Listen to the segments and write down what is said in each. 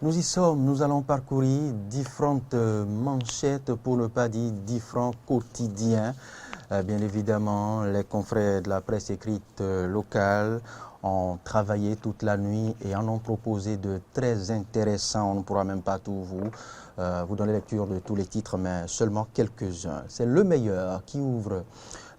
Nous y sommes, nous allons parcourir différentes manchettes, pour ne pas dire différents quotidiens. Bien évidemment, les confrères de la presse écrite locale ont travaillé toute la nuit et en ont proposé de très intéressants. On ne pourra même pas tout vous donner lecture de tous les titres, mais seulement quelques-uns. C'est le meilleur qui ouvre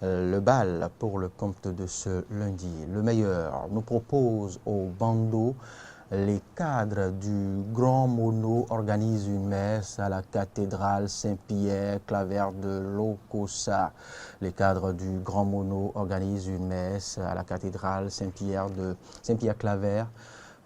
le bal pour le compte de ce lundi. Le meilleur nous propose au bandeau. Les cadres du Grand Mono organisent une messe à la cathédrale Saint-Pierre Claver de Lokossa. Les cadres du Grand Mono organisent une messe à la cathédrale Saint-Pierre Claver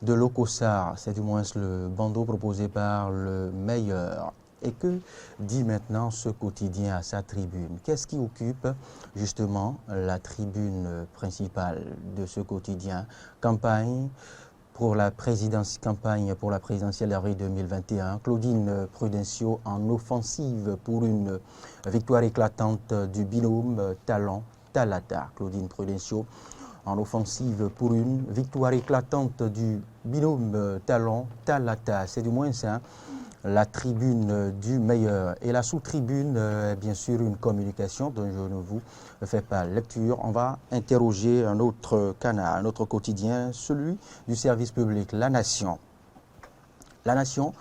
de Lokossa. C'est du moins le bandeau proposé par le meilleur. Et que dit maintenant ce quotidien à sa tribune? Qu'est-ce qui occupe justement la tribune principale de ce quotidien? Campagne pour la présidentielle d'avril 2021. Claudine Prudencio en offensive pour une victoire éclatante du binôme Talon-Talata. Claudine Prudencio en offensive pour une victoire éclatante du binôme Talon-Talata. C'est du moins ça. La tribune du meilleur. Et la sous-tribune, bien sûr, une communication dont je ne vous fais pas lecture. On va interroger un autre canal, un autre quotidien, celui du service public, La Nation. La Nation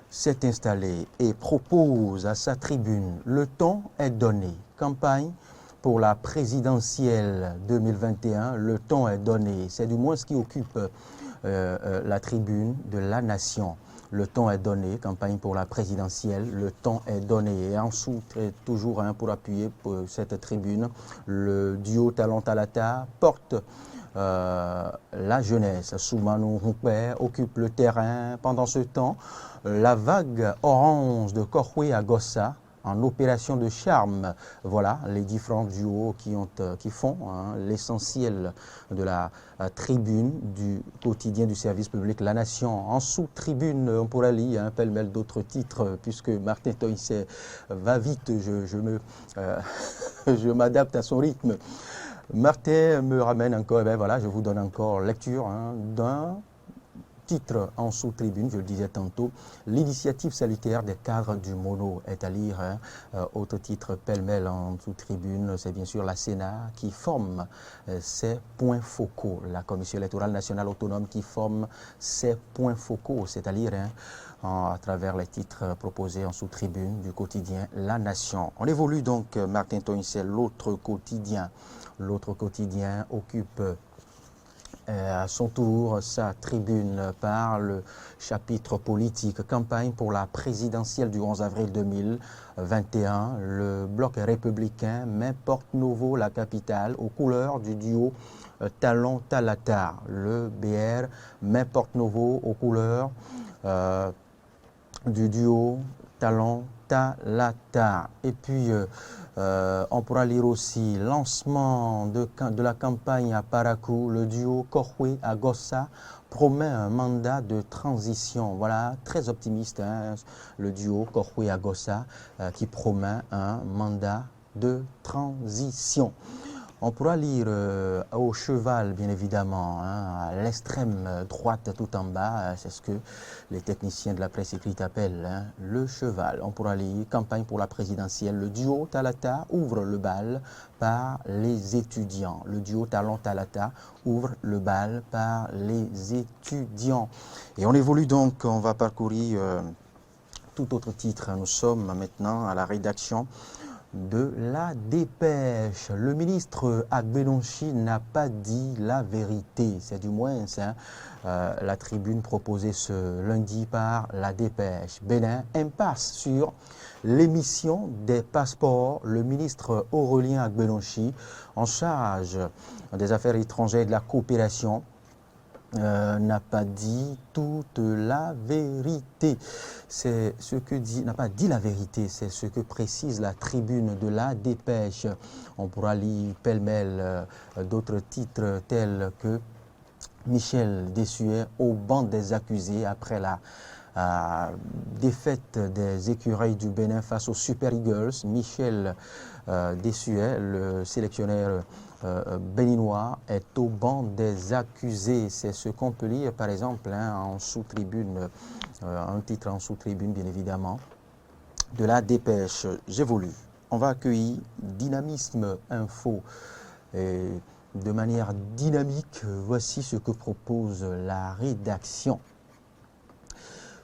s'est installée et propose à sa tribune, le ton est donné. Campagne pour la présidentielle 2021, le ton est donné. C'est du moins ce qui occupe la tribune de La Nation. Le ton est donné, campagne pour la présidentielle, le ton est donné. Et ensuite, toujours pour appuyer pour cette tribune, le duo Talon-Talata porte la jeunesse. Soumano Humpé occupe le terrain. Pendant ce temps, la vague orange de Korhwe à Gossa, en opération de charme. Voilà les différents duos qui font l'essentiel de la tribune du quotidien du service public La Nation. En sous-tribune, on pourrait lire pêle-mêle d'autres titres, puisque Martin Toïsset va vite, je m'adapte à son rythme. Martin me ramène encore, voilà, je vous donne encore lecture d'un titre en sous-tribune, je le disais tantôt, l'initiative salutaire des cadres du Mono est à lire. Autre titre pêle-mêle en sous-tribune, c'est bien sûr la Sénat qui forme ses points focaux, la Commission électorale nationale autonome qui forme ses points focaux, c'est à lire à travers les titres proposés en sous-tribune du quotidien La Nation. On évolue donc, Martin Toïsset, l'autre quotidien. L'autre quotidien occupe à son tour sa tribune par le chapitre politique campagne pour la présidentielle du 11 avril 2021. Le bloc républicain met Porte Novo la capitale aux couleurs du duo Talon-Talata. Le BR met Porte Novo aux couleurs du duo Talon-Talata. Et puis on pourra lire aussi lancement de la campagne à Parakou. Le duo Korhwe à Gossa promet un mandat de transition. Voilà, très optimiste, le duo Korhwe à Gossa qui promet un mandat de transition. On pourra lire au cheval, bien évidemment, à l'extrême droite tout en bas, c'est ce que les techniciens de la presse écrite appellent le cheval. On pourra lire campagne pour la présidentielle. Le duo Talata ouvre le bal par les étudiants. Le duo Talon-Talata ouvre le bal par les étudiants. Et on évolue donc, on va parcourir tout autre titre. Nous sommes maintenant à la rédaction de la dépêche. Le ministre Agbelonchi n'a pas dit la vérité. C'est du moins la tribune proposée ce lundi par la dépêche. Bénin, impasse sur l'émission des passeports. Le ministre Aurélien Agbelonchi, en charge des affaires étrangères et de la coopération, n'a pas dit toute la vérité. C'est ce que dit, n'a pas dit la vérité, c'est ce que précise la tribune de la dépêche. On pourra lire pêle-mêle d'autres titres tels que Michel Dessuet au banc des accusés après la défaite des écureuils du Bénin face aux Super Eagles. Michel Dessuet, le sélectionneur béninois est au banc des accusés. C'est ce qu'on peut lire, par exemple, en sous-tribune, un titre en sous-tribune, bien évidemment, de la dépêche. J'évolue. On va accueillir Dynamisme Info. Et de manière dynamique, voici ce que propose la rédaction.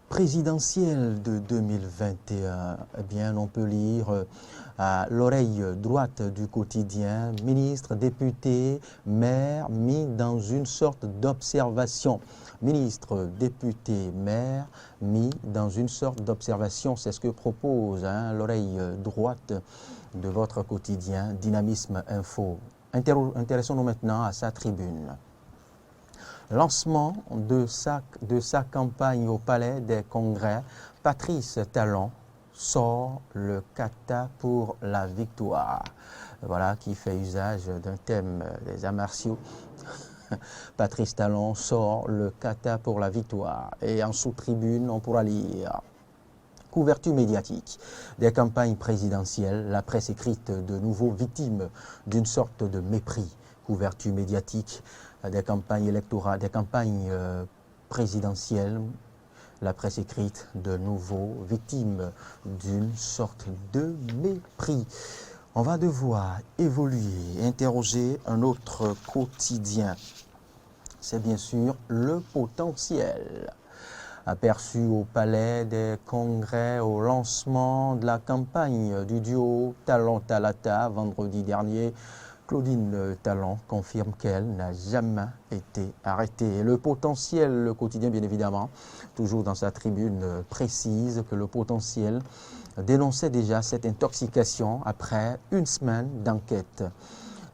Présidentielle de 2021, eh bien, on peut lire à l'oreille droite du quotidien, ministre, député, maire mis dans une sorte d'observation. Ministre, député, maire mis dans une sorte d'observation, c'est ce que propose l'oreille droite de votre quotidien, Dynamisme Info. Intéressons-nous maintenant à sa tribune. Lancement de sa campagne au Palais des Congrès, Patrice Talon sort le kata pour la victoire. Voilà qui fait usage d'un thème des arts martiaux. Patrice Talon sort le kata pour la victoire. Et en sous-tribune, on pourra lire couverture médiatique des campagnes présidentielles, la presse écrite de nouveau victime d'une sorte de mépris. Couverture médiatique des campagnes électorales, des campagnes présidentielles, la presse écrite de nouveau victime d'une sorte de mépris. On va devoir évoluer, interroger un autre quotidien. C'est bien sûr le potentiel. Aperçu au Palais des Congrès au lancement de la campagne du duo Talon-Talata vendredi dernier, Claudine Talon confirme qu'elle n'a jamais été arrêtée. Le potentiel, le quotidien bien évidemment, toujours dans sa tribune, précise que le potentiel dénonçait déjà cette intoxication après une semaine d'enquête.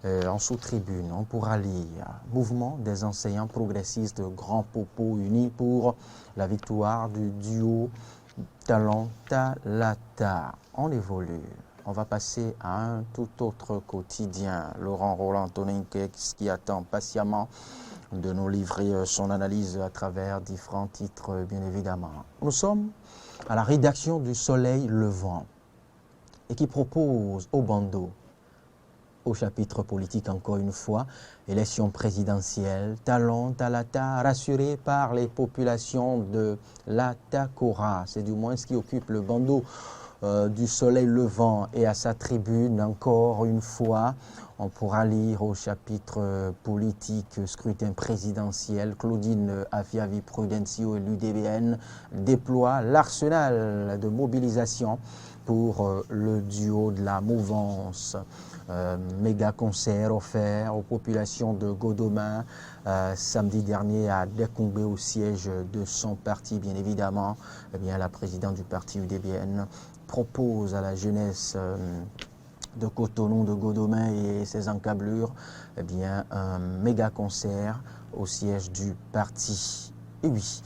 En sous-tribune, on pourra lire « Mouvement des enseignants progressistes Grand Popo unis pour la victoire du duo Talon-Talata ». On évolue. On va passer à un tout autre quotidien. Laurent Roland-Tonin qui attend patiemment de nous livrer son analyse à travers différents titres, bien évidemment. Nous sommes à la rédaction du Soleil Levant et qui propose au bandeau, au chapitre politique encore une fois, élection présidentielle, Talon-Talata, rassuré par les populations de la Takora. C'est du moins ce qui occupe le bandeau du Soleil Levant. Et à sa tribune, encore une fois, on pourra lire au chapitre politique, scrutin présidentiel, Claudine Afiavi-Prudencio et l'UDBN déploient l'arsenal de mobilisation pour le duo de la mouvance. Méga concert offert aux populations de Godomain samedi dernier à Dekoungbe au siège de son parti, bien évidemment. Eh bien, la présidente du parti UDBN propose à la jeunesse de Cotonou, de Godomain et ses encablures, eh bien, un méga concert au siège du parti. Et oui,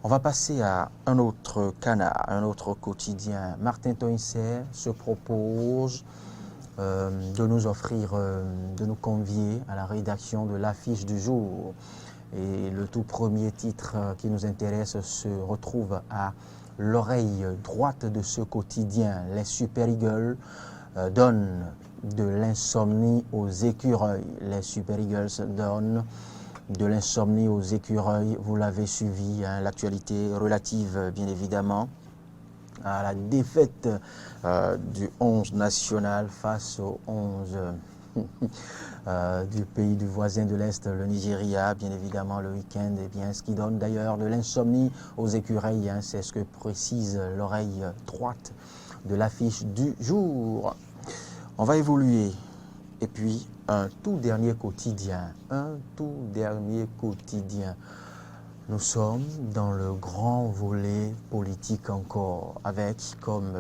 on va passer à un autre canard, un autre quotidien. Martin Toinser se propose de nous offrir, de nous convier à la rédaction de l'affiche du jour. Et le tout premier titre qui nous intéresse se retrouve à l'oreille droite de ce quotidien. Les Super Eagles donnent de l'insomnie aux écureuils. Les Super Eagles donnent de l'insomnie aux écureuils. Vous l'avez suivi, l'actualité relative, bien évidemment, à la défaite du 11 national face au 11 du pays du voisin de l'Est, le Nigeria, bien évidemment le week-end, et bien ce qui donne d'ailleurs de l'insomnie aux écureuils, c'est ce que précise l'oreille droite de l'affiche du jour. On va évoluer. Et puis un tout dernier quotidien, Nous sommes dans le grand volet politique encore, avec comme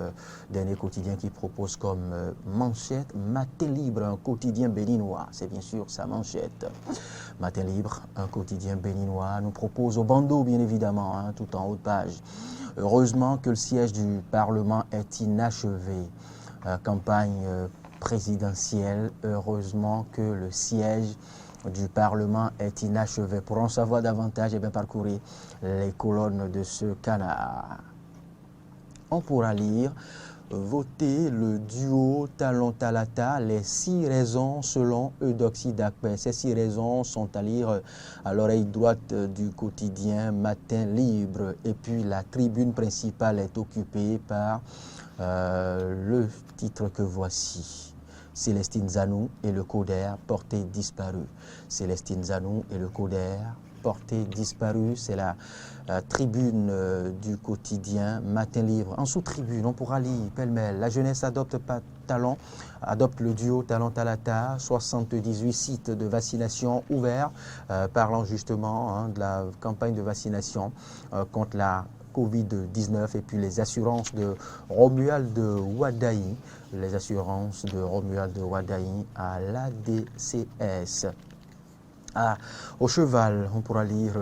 dernier quotidien qui propose comme manchette Matin Libre, un quotidien béninois. C'est bien sûr sa manchette. Matin Libre, un quotidien béninois, nous propose au bandeau, bien évidemment, tout en haut de page. Heureusement que le siège du Parlement est inachevé. Campagne présidentielle, heureusement que le siège du Parlement est inachevé. Pour en savoir davantage, et bien parcourir les colonnes de ce canard. On pourra lire voter le duo Talon-Talata, les 6 raisons selon Eudoxie Dakpé. Ces 6 raisons sont à lire à l'oreille droite du quotidien Matin Libre. Et puis la tribune principale est occupée par le titre que voici. Célestine Zanou et le Coder portés disparus. Célestine Zanou et le Coder portés disparus, c'est la tribune du quotidien Matin Libre. En sous-tribune, on pourra lire pêle-mêle. La jeunesse adopte le duo Talon-Talata, 78 sites de vaccination ouverts, parlant justement de la campagne de vaccination contre la Covid-19 et puis les assurances de Romuald Wadaï, à l'ADCS. Au cheval, on pourra lire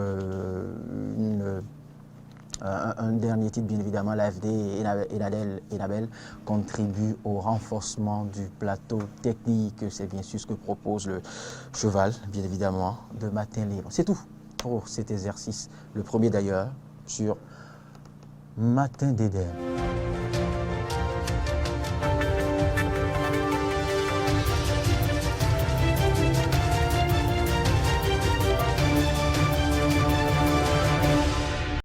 un dernier titre, bien évidemment. L'AFD et Nabel contribuent au renforcement du plateau technique. C'est bien sûr ce que propose le cheval, bien évidemment, de Matin Libre. C'est tout pour cet exercice, le premier d'ailleurs, sur Matin d'Éden.